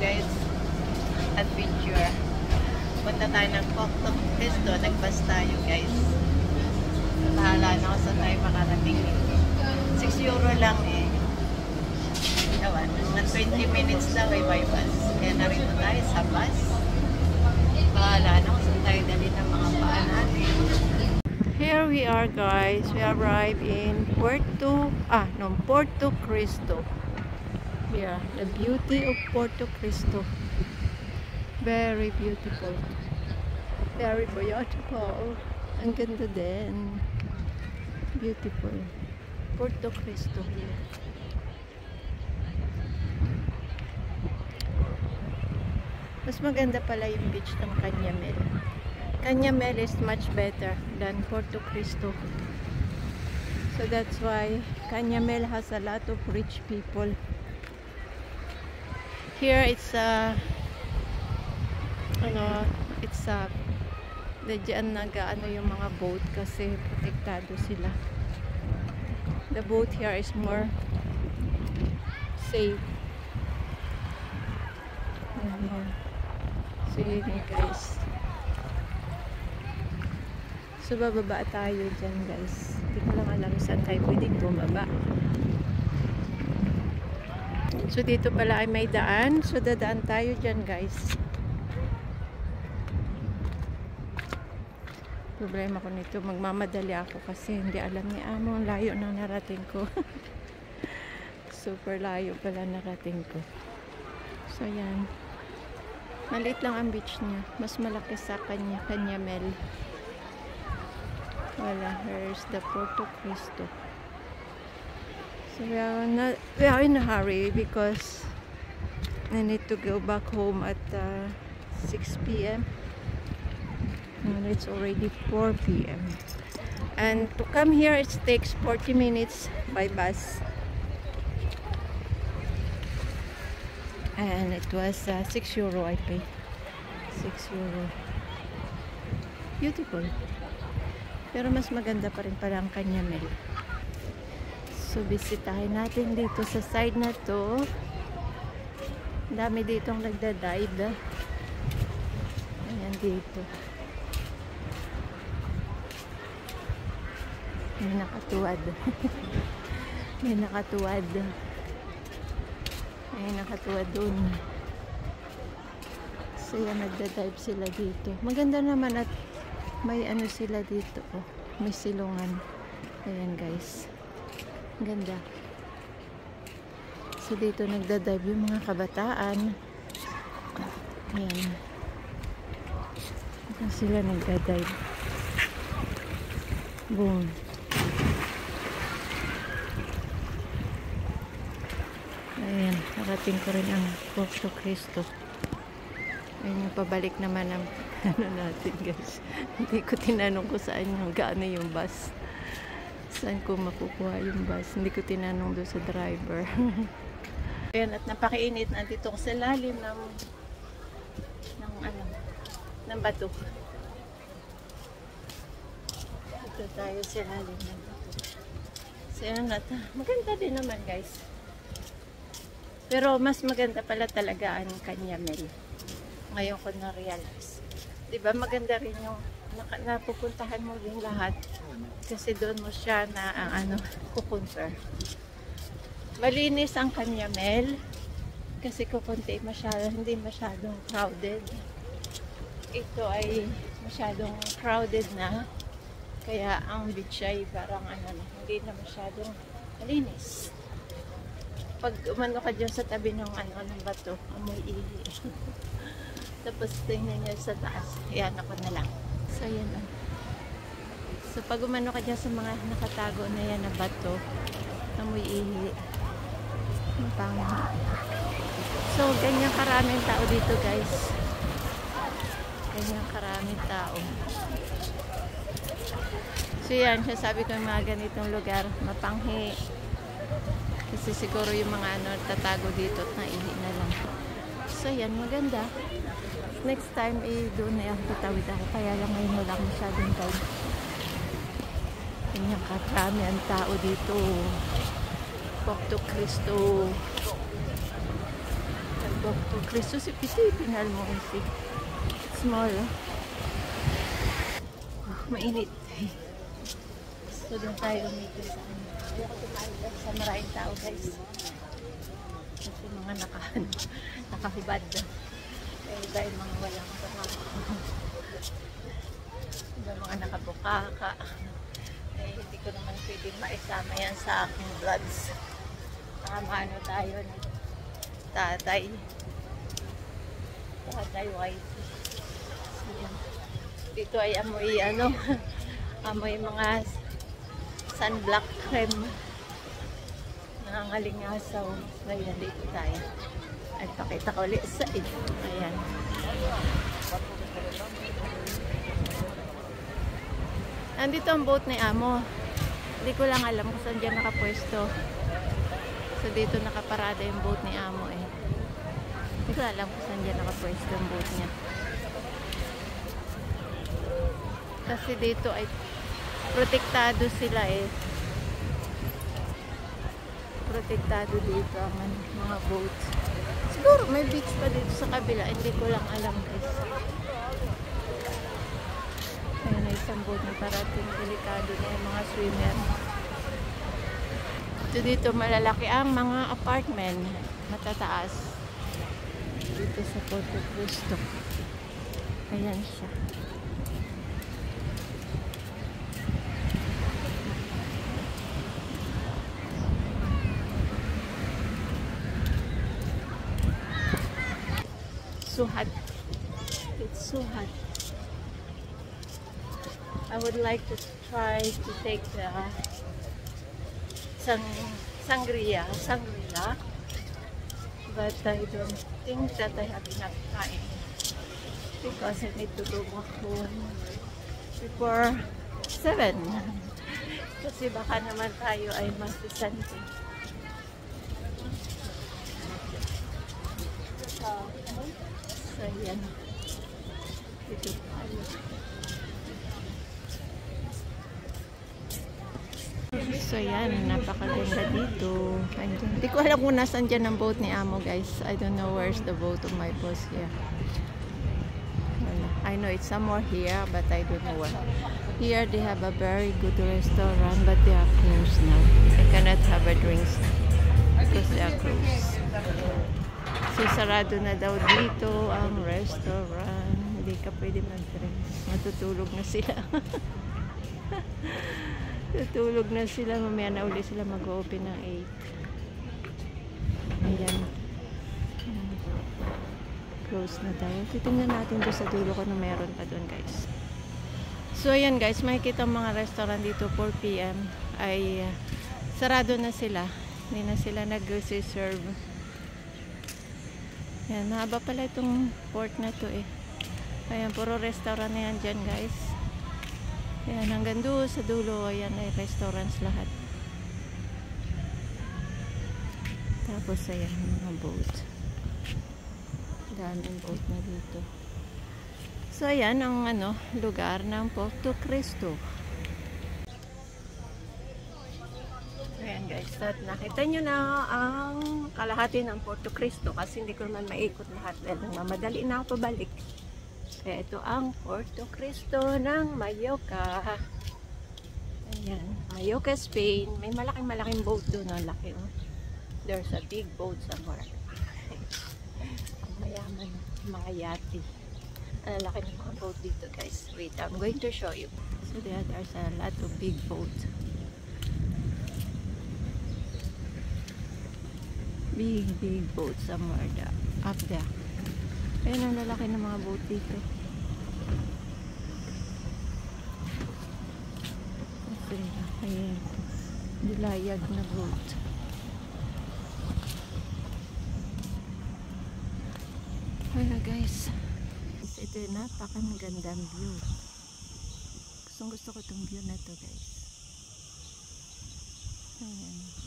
guys, adventure. Punta tayo ng Porto Cristo. Nagbas tayo guys. Bahala na ako sa tayo makarating. 6 euro lang eh. Gawan. Na 20 minutes daw eh by bus. Kaya narito tayo sa bus. Bahala na kung saan tayo dali ng mga paa natin. Here we are guys. We arrived in Porto Cristo. Yeah, the beauty of Porto Cristo. Very beautiful. Very beautiful. Ang ganda din. Beautiful. Porto Cristo here. Mas maganda pala yung beach ng Canyamel. Canyamel is much better than Porto Cristo. So that's why Canyamel has a lot of rich people. Here it's diyan nag-ano yung mga boat kasi protektado sila. The boat here is more safe. See guys. So bababa tayo dyan guys. Hindi ko lang alam saan tayo pwedeng bumaba. So dito pala ay may daan. So dadaan tayo dyan guys. Problema ko nito, magmamadali ako kasi hindi alam ni Amo ang layo na narating ko. Super layo pala narating ko. So yan. Maliit lang ang beach niya. Mas malaki sa Canyamel. Wala, here's the Porto Cristo. So we are in a hurry because I need to go back home at 6 p.m. and it's already 4 p.m. and to come here it takes 40 minutes by bus, and it was 6 euro I paid. 6 euro. Beautiful, pero mas maganda pa rin pala ang Canyamel. So bisitahin natin dito sa side na to. Dami ditong nagda-dive. Ayan dito. May nakatuwad. May nakatuwad. May nakatuwad dun. So yan, nagda-dive sila dito. Maganda naman at may ano sila dito. Oh, may silungan. Ayan guys. Ganda. So dito nagda-dive yung mga kabataan. Ayan. Dito sila nagda-dive. Boom. Ayan, narating ko rin ang Porto Cristo. Ayun yung pabalik naman ang ano natin guys. Hindi ko tinanong ko saan yung gaano yung bus. Saan ko makukuha yung bus. Hindi ko tinanong doon sa driver. Ayan, at napakainit. Nandito ko sa lalim ng bato. Dito tayo sa lalim ng bato. So ayan, maganda din naman guys. Pero mas maganda pala talaga ang Canyamel. Ngayon ko na-realize. Diba maganda rin yung napupuntahan mo din lahat. Kasi doon mo siya na kukunter. Malinis ang Canyamel. Kasi hindi masyadong crowded. Ito ay masyadong crowded na. Kaya ang beach ay parang hindi na masyadong malinis. Pag umano ka dyan sa tabi ng bato, amoy ihi. Tapos tingnan niya sa taas. Yan ako na lang. So yan lang. So pag umano ka dyan sa mga nakatago na yan na bato, amoy ihi. Mapangha. So ganyan karaming tao dito guys. Ganyan karaming tao. So yan, sabi ko yung mga ganitong lugar, mapanghi. Kasi siguro yung mga tatago dito at naihi na lang. So yan, maganda. Next time, doon na yung tatawid ako. Kaya lang ngayon wala masyadong time. Ganyan karami ang tao dito. Porto Cristo. Porto Cristo. Si pinal mo kasi. Small. Mainit. So, doon tayo umito sa ano. Ayoko tumalag sa maraming tao, guys. Kasi mga nakahubad. Kaya dahil mga walang iba mga nakabukaka. Eh, hindi ko naman pwedeng maisama yan sa aking vlogs. Ano tayo ng tatay white. So, yan. Dito ay amoy amoy mga sunblock cream, nangangalingasaw. Ayan, dito tayo at pakita ko ulit sa inyo. Ayan, nandito ang boat ni Amo. Hindi ko lang alam kung saan dyan nakapwesto. So dito nakaparada yung boat ni Amo eh. Hindi ko alam kung saan dyan nakapwesto yung boat niya. Kasi dito ay protektado sila eh. Protektado dito ang mga boats. Siguro may beach pa dito sa kabila. Hindi ko lang alam guys. Ayun na isang boat na parating. Delikado na yung mga swimmer. Dito malalaki ang mga apartment. Matataas. Dito sa Porto Cristo. Ayan siya. So hot. It's so hot. I would like to try to take the sangria, but I don't think that I have enough time because I need to go home before 7. Kasi baka naman tayo ay masisante. So, yan. Dito tayo. So, yan. Napakaganda dito. Hindi ko alam kung nasan dyan ang boat ni Amo, guys. I don't know where's the boat of my boss here. I know it's somewhere here, but I don't know where. Here, they have a very good restaurant, but they are closed now. I cannot have a drinks because they are closed. So, sarado na daw dito ang restaurant. Hindi ka pwede mag-drinks. Matutulog na sila. Tutulog na sila. Mamaya na uli sila mag-open ng 8. Ayan. Close na tayo. Titingnan natin doon sa dulo ko na meron pa doon, guys. So, ayan guys. Makikita ang mga restaurant dito 4 PM ay sarado na sila. Hindi na sila nag-serve. Yan, mahaba pala itong port na to eh. Ayan, puro restaurant na yan dyan guys. Ayan, hanggang doon sa dulo, ayan ay restaurants lahat. Tapos ayan, mga boat. Daming boat na dito. So ayan ang lugar ng Porto Cristo. Ayan guys, at nakita nyo na ang kalahati ng Porto Cristo kasi hindi ko naman maikot lahat dahil mamadali na ako pabalik. Kaya ito ang Porto Cristo ng Mallorca. Ayan, Mallorca, Spain. May malaking boat doon. Ang laki. Oh. There's a big boat somewhere. Mayaman, mga yati. Ang laki ng mga boat dito guys. Wait, I'm going to show you. So there's a lot of big boats. Big boat somewhere up there. Ayan ang lalaki ng mga boat dito. Ayan, dilayag na boat. Ayan guys, ito yung napakagandang view. Gusto ko itong view na to guys. Ayan.